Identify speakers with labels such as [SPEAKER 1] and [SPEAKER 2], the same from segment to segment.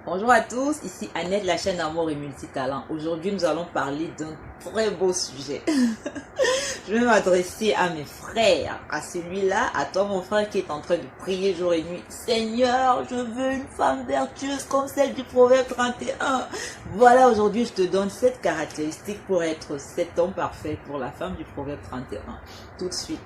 [SPEAKER 1] Bonjour à tous, ici Annette, la chaîne Amour et Multitalent. Aujourd'hui, nous allons parler d'un très beau sujet. Je vais m'adresser à mes frères, à celui-là, à toi mon frère qui est en train de prier jour et nuit. Seigneur, je veux une femme vertueuse comme celle du Proverbe 31. Voilà, aujourd'hui, je te donne 7 caractéristiques pour être cet homme parfait pour la femme du Proverbe 31. Tout de suite.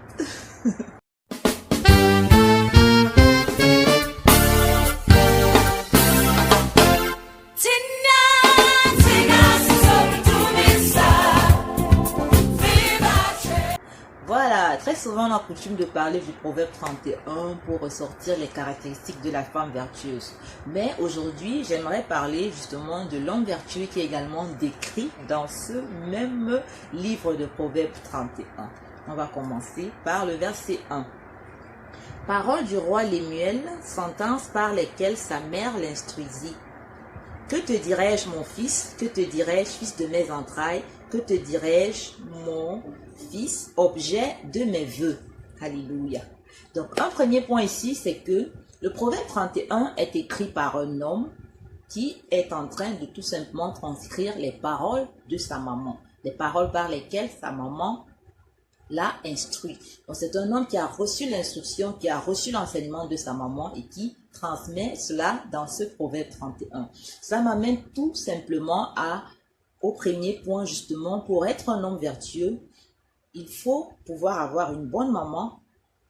[SPEAKER 1] Voilà, très souvent on a coutume de parler du Proverbe 31 pour ressortir les caractéristiques de la femme vertueuse. Mais aujourd'hui, j'aimerais parler justement de l'homme vertueux qui est également décrit dans ce même livre de Proverbe 31. On va commencer par le verset 1. Parole du roi Lémuel, sentence par lesquelles sa mère l'instruisit. Que te dirais-je, mon fils? Que te dirais-je, fils de mes entrailles? Que te dirais-je, mon fils, objet de mes vœux? Alléluia. Donc, un premier point ici, c'est que le Proverbe 31 est écrit par un homme qui est en train de tout simplement transcrire les paroles de sa maman. Les paroles par lesquelles sa maman l'a instruit. Donc, c'est un homme qui a reçu l'instruction, qui a reçu l'enseignement de sa maman et qui transmet cela dans ce Proverbe 31. Ça m'amène tout simplement au premier point justement. Pour être un homme vertueux, il faut pouvoir avoir une bonne maman,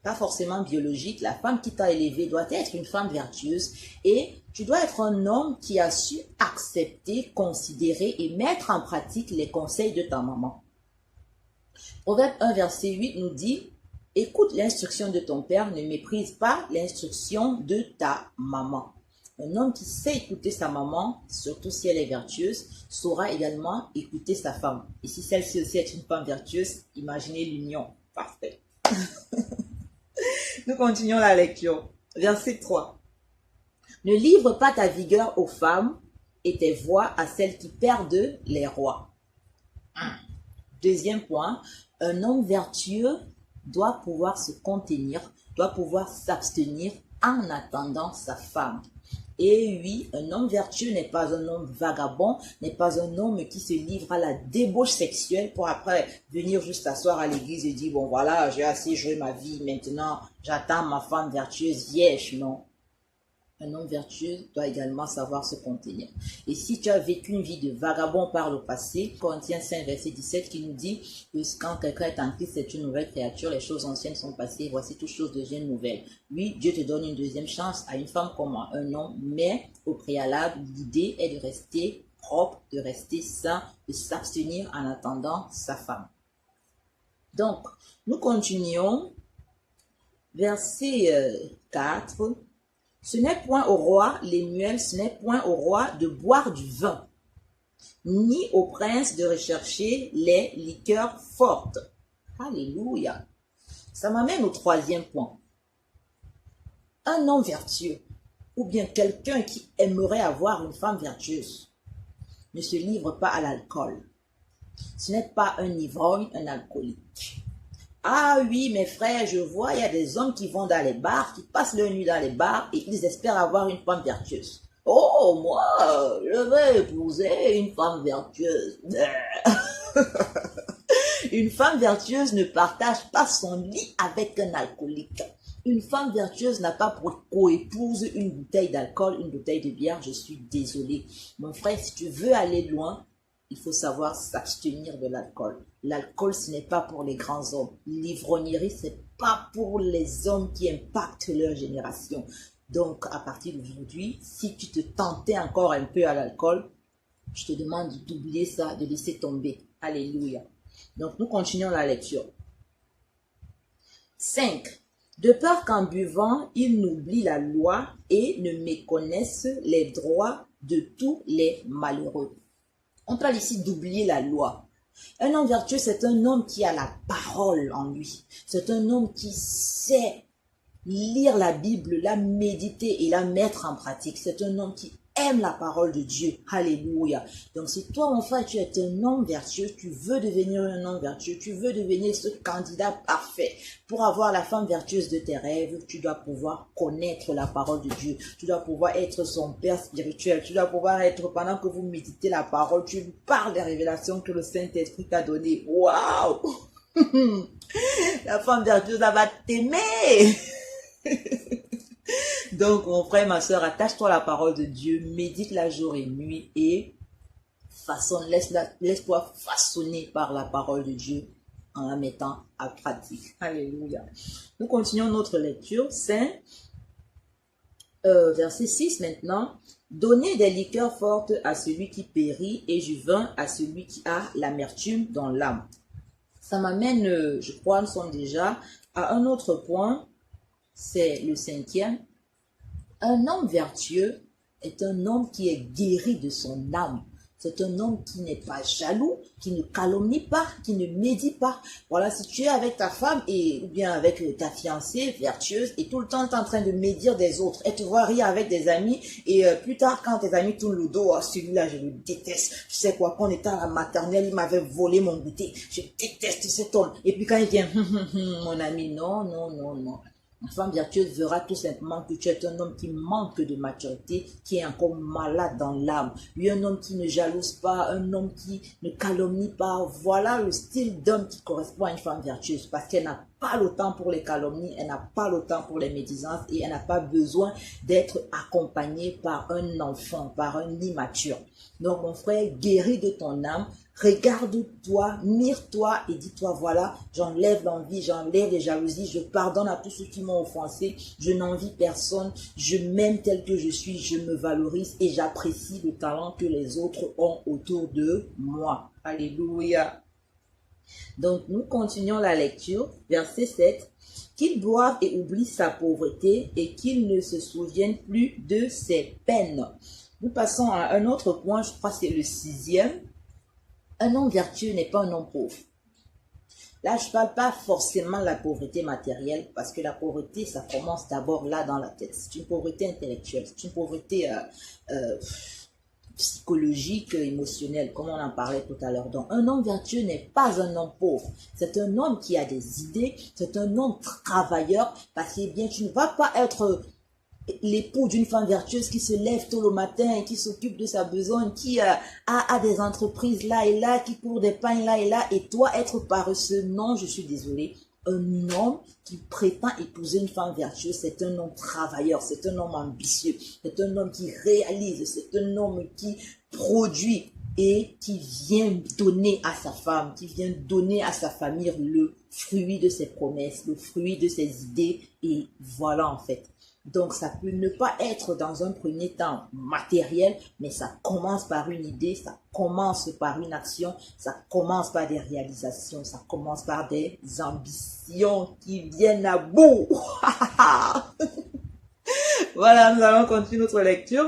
[SPEAKER 1] pas forcément biologique. La femme qui t'a élevé doit être une femme vertueuse et tu dois être un homme qui a su accepter, considérer et mettre en pratique les conseils de ta maman. Proverbe 1, verset 8 nous dit « Écoute l'instruction de ton père, ne méprise pas l'instruction de ta maman. » Un homme qui sait écouter sa maman, surtout si elle est vertueuse, saura également écouter sa femme. Et si celle-ci aussi est une femme vertueuse, imaginez l'union. Parfait. Nous continuons la lecture. Verset 3. « Ne livre pas ta vigueur aux femmes et tes voix à celles qui perdent les rois. » Deuxième point, un homme vertueux doit pouvoir se contenir, doit pouvoir s'abstenir en attendant sa femme. Et oui, un homme vertueux n'est pas un homme vagabond, n'est pas un homme qui se livre à la débauche sexuelle pour après venir juste s'asseoir à l'église et dire, bon voilà, j'ai assez joué ma vie, maintenant j'attends ma femme vertueuse vierge. Non. Un homme vertueux doit également savoir se contenir. Et si tu as vécu une vie de vagabond par le passé, Corinthiens 5, verset 17 qui nous dit que quand quelqu'un est en Christ, c'est une nouvelle créature, les choses anciennes sont passées, voici toutes choses deviennent nouvelles. Oui, Dieu te donne une deuxième chance à une femme comme à un homme, mais au préalable, l'idée est de rester propre, de rester sain, de s'abstenir en attendant sa femme. Donc, nous continuons. Verset 4. Ce n'est point au roi, Lémuel, ce n'est point au roi de boire du vin, ni au prince de rechercher les liqueurs fortes. Alléluia. Ça m'amène au troisième point. Un homme vertueux, ou bien quelqu'un qui aimerait avoir une femme vertueuse, ne se livre pas à l'alcool. Ce n'est pas un ivrogne, un alcoolique. Ah oui, mes frères, je vois, il y a des hommes qui vont dans les bars, qui passent leur nuit dans les bars et ils espèrent avoir une femme vertueuse. Oh, moi, je vais épouser une femme vertueuse. Une femme vertueuse ne partage pas son lit avec un alcoolique. Une femme vertueuse n'a pas pour co-épouse une bouteille d'alcool, une bouteille de bière. Je suis désolée. Mon frère, si tu veux aller loin, il faut savoir s'abstenir de l'alcool. L'alcool, ce n'est pas pour les grands hommes. L'ivrognerie, ce n'est pas pour les hommes qui impactent leur génération. Donc, à partir d'aujourd'hui, si tu te tentais encore un peu à l'alcool, je te demande d'oublier ça, de laisser tomber. Alléluia. Donc, nous continuons la lecture. 5. De peur qu'en buvant, ils n'oublient la loi et ne méconnaissent les droits de tous les malheureux. On parle ici d'oublier la loi. Un homme vertueux, c'est un homme qui a la parole en lui. C'est un homme qui sait lire la Bible, la méditer et la mettre en pratique. C'est un homme qui aime la parole de Dieu. Alléluia. Donc si toi, mon frère, tu es un homme vertueux, tu veux devenir un homme vertueux, tu veux devenir ce candidat parfait pour avoir la femme vertueuse de tes rêves, tu dois pouvoir connaître la parole de Dieu. Tu dois pouvoir être son père spirituel. Tu dois pouvoir être, pendant que vous méditez la parole, tu lui parles des révélations que le Saint-Esprit t'a données. Waouh! La femme vertueuse, elle va t'aimer. Donc, mon frère, ma soeur, attache-toi à la parole de Dieu, médite-la jour et nuit et façonne, laisse-toi façonner par la parole de Dieu en la mettant à pratique. Alléluia. Nous continuons notre lecture. Verset 6 maintenant. Donnez des liqueurs fortes à celui qui périt et du vin à celui qui a l'amertume dans l'âme. Ça m'amène, je crois, nous sommes déjà à un autre point. C'est le 5e. Un homme vertueux est un homme qui est guéri de son âme. C'est un homme qui n'est pas jaloux, qui ne calomnie pas, qui ne médit pas. Voilà, si tu es avec ta femme ou bien avec ta fiancée vertueuse et tout le temps tu es en train de médire des autres, et tu vois rire avec des amis et plus tard quand tes amis tournent le dos, oh, celui-là je le déteste. Tu sais quoi, quand on était à la maternelle, il m'avait volé mon goûter. Je déteste cet homme. Et puis quand il vient, mon ami, non, non, non, non. Une femme vertueuse verra tout simplement que tu es un homme qui manque de maturité, qui est encore malade dans l'âme. Lui, un homme qui ne jalouse pas, un homme qui ne calomnie pas. Voilà le style d'homme qui correspond à une femme vertueuse parce qu'elle n'a pas le temps pour les calomnies, elle n'a pas le temps pour les médisances et elle n'a pas besoin d'être accompagnée par un enfant, par un immature. Donc, mon frère, guéris de ton âme. Regarde-toi, mire-toi et dis-toi, voilà, j'enlève l'envie, j'enlève les jalousies, je pardonne à tous ceux qui m'ont offensé, je n'envie personne, je m'aime tel que je suis, je me valorise et j'apprécie le talent que les autres ont autour de moi. Alléluia. Donc, nous continuons la lecture, verset 7. Qu'il boive et oublie sa pauvreté et qu'il ne se souvienne plus de ses peines. Nous passons à un autre point, je crois que c'est le 6e. Un homme vertueux n'est pas un homme pauvre. Là, je ne parle pas forcément de la pauvreté matérielle, parce que la pauvreté, ça commence d'abord là dans la tête. C'est une pauvreté intellectuelle, c'est une pauvreté psychologique, émotionnelle, comme on en parlait tout à l'heure. Donc, un homme vertueux n'est pas un homme pauvre. C'est un homme qui a des idées, c'est un homme travailleur, parce que bien, tu ne vas pas être l'époux d'une femme vertueuse qui se lève tôt le matin et qui s'occupe de sa besogne, qui a des entreprises là et là, qui court des pains là et là, et toi être paresseux. Non, je suis désolée. Un homme qui prétend épouser une femme vertueuse, c'est un homme travailleur, c'est un homme ambitieux, c'est un homme qui réalise, c'est un homme qui produit et qui vient donner à sa femme, qui vient donner à sa famille le fruit de ses promesses, le fruit de ses idées, et voilà en fait. Donc, ça peut ne pas être dans un premier temps matériel, mais ça commence par une idée, ça commence par une action, ça commence par des réalisations, ça commence par des ambitions qui viennent à bout. Voilà, nous allons continuer notre lecture.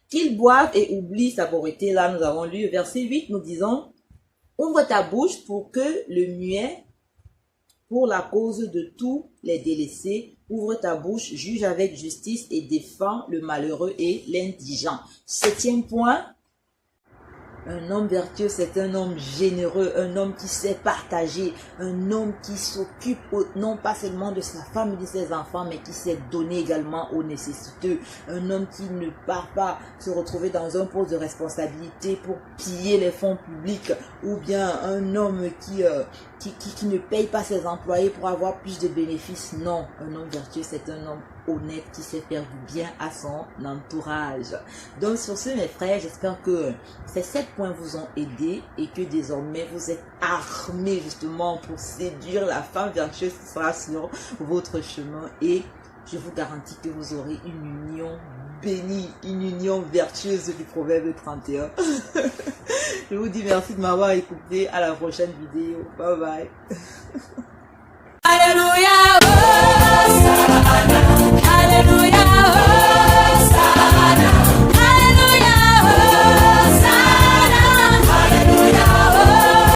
[SPEAKER 1] Qu'il boive et oublie sa pauvreté. Là, nous avons lu verset 8, nous disons, ouvre ta bouche pour que le muet, pour la cause de tous les délaissés, ouvre ta bouche, juge avec justice et défends le malheureux et l'indigent. 7e point, un homme vertueux, c'est un homme généreux, un homme qui sait partager, un homme qui s'occupe non pas seulement de sa femme et de ses enfants, mais qui sait donner également aux nécessiteux. Un homme qui ne part pas se retrouver dans un poste de responsabilité pour piller les fonds publics, ou bien un homme qui ne paye pas ses employés pour avoir plus de bénéfices. Non, un homme vertueux, c'est un homme honnête qui sait faire du bien à son entourage. Donc sur ce, mes frères, j'espère que ces 7 points vous ont aidé et que désormais vous êtes armés justement pour séduire la femme vertueuse qui sera sur votre chemin, et je vous garantis que vous aurez une union bénie, une union vertueuse du Proverbe 31. Je vous dis merci de m'avoir écouté. À la prochaine vidéo. Bye bye.